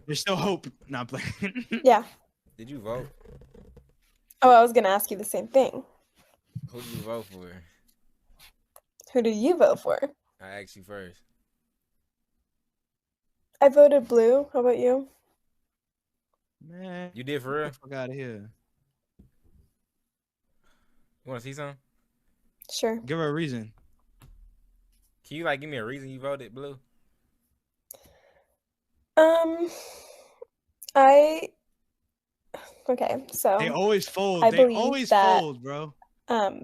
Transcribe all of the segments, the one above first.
There's still hope. Not playing. Yeah. Did you vote? Oh, I was gonna ask you the same thing. Who did you vote for? Who did you vote for? I asked you first. I voted blue. How about you? Man, You did for real? get the fuck out of here. You want to see something? Sure. Give her a reason. Can you like give me a reason you voted blue? Okay, so They always fold. I They believe always that fold, bro.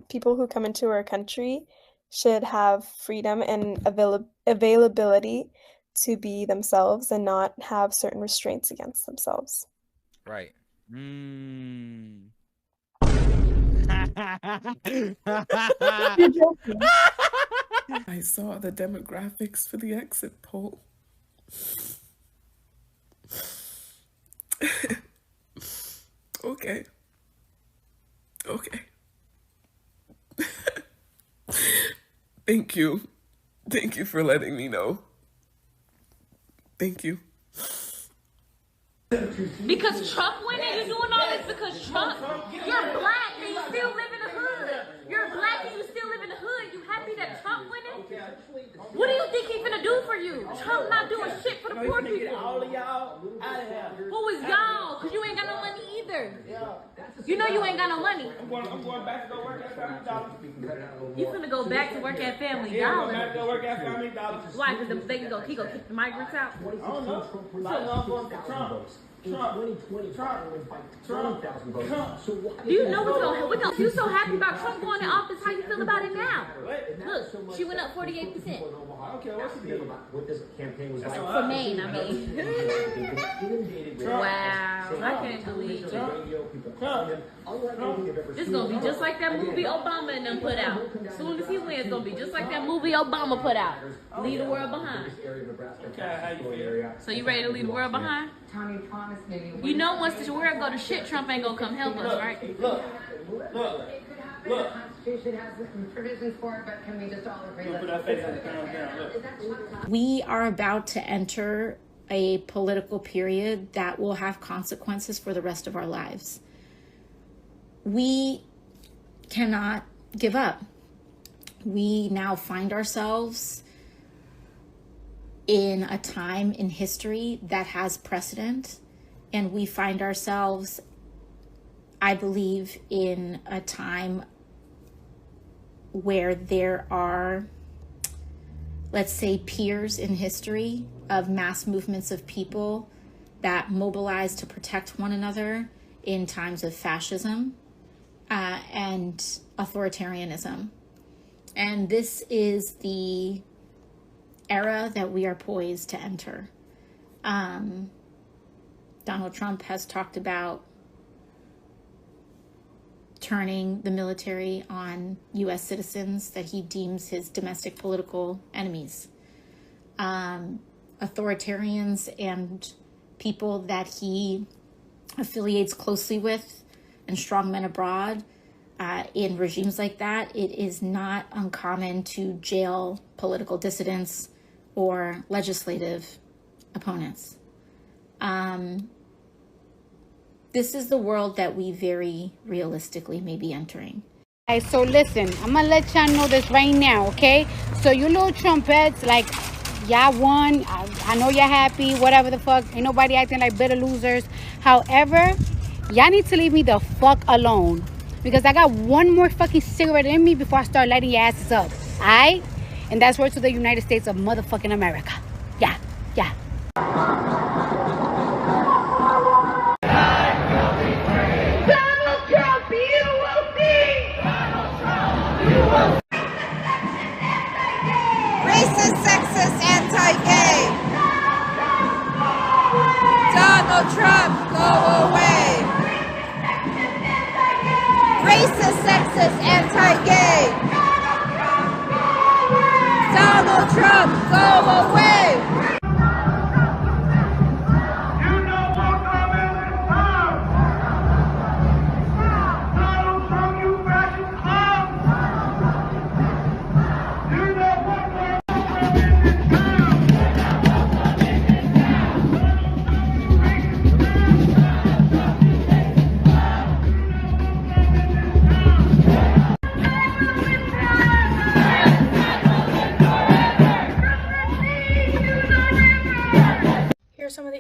people who come into our country should have freedom and availability to be themselves and not have certain restraints against themselves. Right. I saw the demographics for the exit poll. Okay. Thank you. Thank you for letting me know. Thank you. Because Trump winning, you're doing all this because Trump, you're black and you still live in the hood. You're black and you still live in the hood. You happy that Trump winning? What do you think he's gonna do for you? Trump not doing shit for the poor people. All of y'all out of here. Who is y'all? Because you ain't got no money either. You know you ain't got no money. I'm going back to go work at Family Dollar. You finna go back to work at Family Yeah, I'm Dollar. going back to go work at Family Dollar. Why? Because he gonna kick the migrants out? I don't know. So I'm going for Trump. Trump. Do you know what's going? You so happy about Trump going in office? How you feel about it now? Look, she went up 48%. I don't care what she did. What this campaign was like. For Maine, I mean. Wow, I can't believe it. This is gonna be just like that movie Obama and them put out. As soon as he wins, it's gonna be just like that movie Obama put out. Leave the world behind. So you ready to leave the world behind? You know once the world go to shit, Trump ain't gonna come help us, right? Look. The Constitution has provisions for it, but can we just all agree that we are about to enter a political period that will have consequences for the rest of our lives. We cannot give up. We now find ourselves in a time in history that has precedent, and we find ourselves, I believe, in a time where there are, let's say, peers in history of mass movements of people that mobilize to protect one another in times of fascism and authoritarianism. And this is the era that we are poised to enter. Donald Trump has talked about turning the military on U.S. citizens that he deems his domestic political enemies. Authoritarians and people that he affiliates closely with and strongmen abroad in regimes like that, it is not uncommon to jail political dissidents or legislative opponents. This is the world that we very realistically may be entering. Hey, so listen, I'm gonna let y'all know this right now, okay? So you little trumpets, like, y'all won. I know you're happy, whatever the fuck. Ain't nobody acting like bitter losers. However, y'all need to leave me the fuck alone. Because I got one more fucking cigarette in me before I start lighting your asses up. Alright? And that's word to the United States of motherfucking America. Yeah. Racist, sexist, anti-gay. Donald Trump, go away. Racist, sexist, anti-gay. Donald Trump, go away.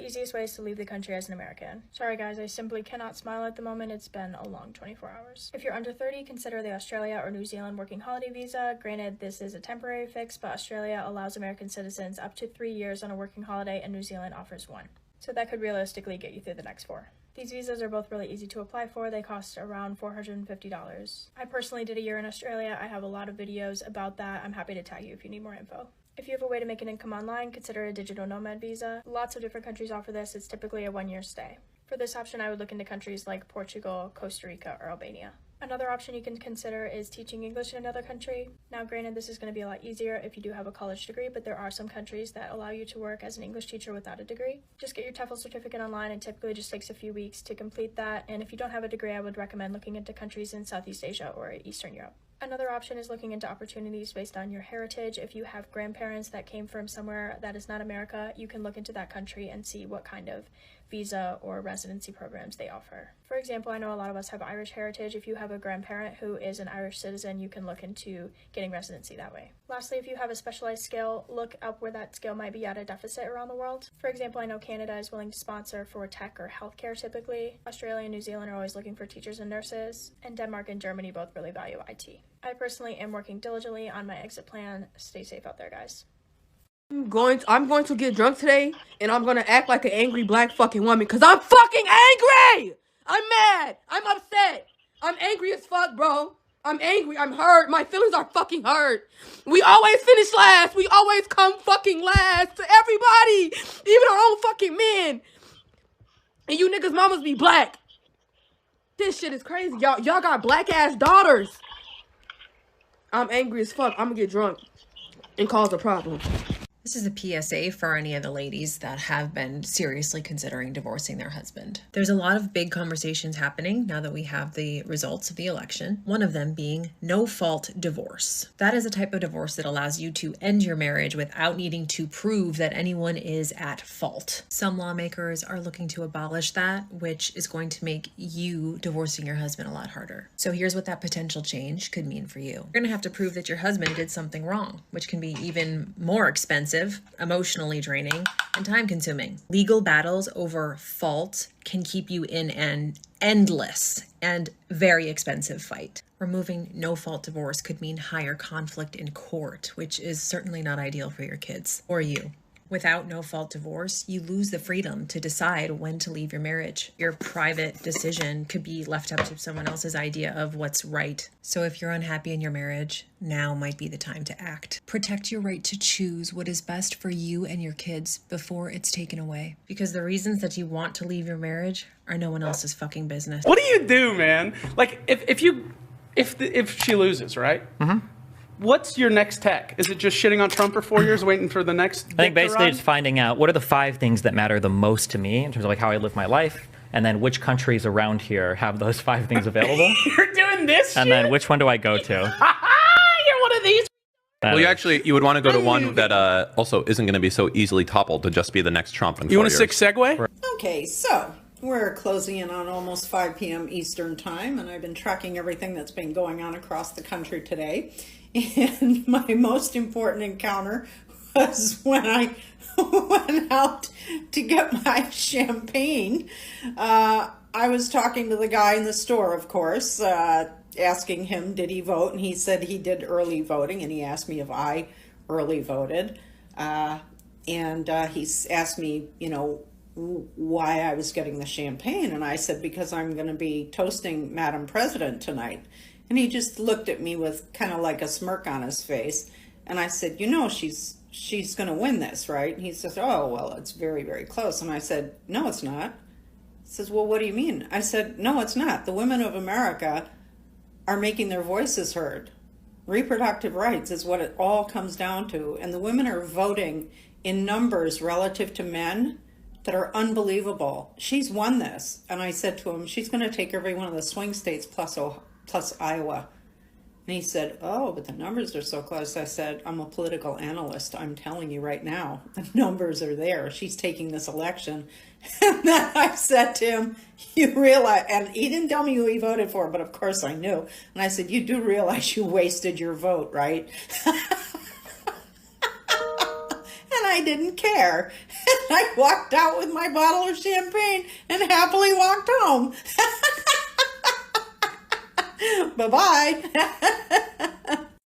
easiest ways to leave the country as an American. Sorry guys, I simply cannot smile at the moment. It's been a long 24 hours. If you're under 30, consider the Australia or New Zealand working holiday visa. Granted, this is a temporary fix, but Australia allows American citizens up to 3 years on a working holiday and New Zealand offers 1. So that could realistically get you through the next 4. These visas are both really easy to apply for. They cost around $450. I personally did a year in Australia. I have a lot of videos about that. I'm happy to tag you if you need more info. If you have a way to make an income online, consider a digital nomad visa. Lots of different countries offer this. It's typically a 1-year stay. For this option, I would look into countries like Portugal, Costa Rica, or Albania. Another option you can consider is teaching English in another country. Now, granted, this is going to be a lot easier if you do have a college degree, but there are some countries that allow you to work as an English teacher without a degree. Just get your TEFL certificate online. It typically just takes a few weeks to complete that, and if you don't have a degree, I would recommend looking into countries in Southeast Asia or Eastern Europe. Another option is looking into opportunities based on your heritage. If you have grandparents that came from somewhere that is not America, you can look into that country and see what kind of visa or residency programs they offer. For example, I know a lot of us have Irish heritage. If you have a grandparent who is an Irish citizen, you can look into getting residency that way. Lastly, if you have a specialized skill, look up where that skill might be at a deficit around the world. For example, I know Canada is willing to sponsor for tech or healthcare typically. Australia and New Zealand are always looking for teachers and nurses, and Denmark and Germany both really value IT. I personally am working diligently on my exit plan. Stay safe out there, guys. I'm going to get drunk today, and I'm going to act like an angry black fucking woman, because I'm fucking angry! I'm mad! I'm upset! I'm angry as fuck, bro. I'm angry. I'm hurt. My feelings are fucking hurt. We always finish last. We always come fucking last to everybody, even our own fucking men. And you niggas mamas be black. This shit is crazy. Y'all got black-ass daughters. I'm angry as fuck. I'm gonna get drunk and cause a problem. This is a PSA for any of the ladies that have been seriously considering divorcing their husband. There's a lot of big conversations happening now that we have the results of the election, one of them being no-fault divorce. That is a type of divorce that allows you to end your marriage without needing to prove that anyone is at fault. Some lawmakers are looking to abolish that, which is going to make you divorcing your husband a lot harder. So here's what that potential change could mean for you. You're going to have to prove that your husband did something wrong, which can be even more expensive, emotionally draining, and time-consuming. Legal battles over fault can keep you in an endless and very expensive fight. Removing no-fault divorce could mean higher conflict in court, which is certainly not ideal for your kids or you. Without no-fault divorce, you lose the freedom to decide when to leave your marriage. Your private decision could be left up to someone else's idea of what's right. So if you're unhappy in your marriage, now might be the time to act. Protect your right to choose what is best for you and your kids before it's taken away. Because the reasons that you want to leave your marriage are no one else's fucking business. What do you do, man? Like, if she loses, right? Mm-hmm. What's your next tech? Is it just shitting on Trump for 4 years, waiting for the next? I think basically just finding out what are the 5 things that matter the most to me in terms of like how I live my life, and then which countries around here have those 5 things available. You're doing this and shit? Then which one do I go to? You're one of these. Well, you would want to go to one that also isn't going to be so easily toppled to just be the next Trump in 4 years. You want a 6 segue? Okay, so we're closing in on almost 5 p.m. Eastern time, and I've been tracking everything that's been going on across the country today. And my most important encounter was when I went out to get my champagne. I was talking to the guy in the store, of course, asking him, did he vote? And he said he did early voting, and he asked me if I early voted. And he asked me, you know, why I was getting the champagne. And I said, because I'm going to be toasting Madam President tonight. And he just looked at me with kind of like a smirk on his face. And I said, you know, she's going to win this, right? And he says, oh, well, it's very, very close. And I said, no, it's not. He says, well, what do you mean? I said, no, it's not. The women of America are making their voices heard. Reproductive rights is what it all comes down to. And the women are voting in numbers relative to men that are unbelievable. She's won this. And I said to him, she's going to take every one of the swing states plus Iowa. And he said, oh, but the numbers are so close. I said, I'm a political analyst. I'm telling you right now, the numbers are there. She's taking this election. And then I said to him, you realize, and he didn't tell me who he voted for, but of course I knew. And I said, you do realize you wasted your vote, right? And I didn't care. And I walked out with my bottle of champagne and happily walked home. Bye-bye.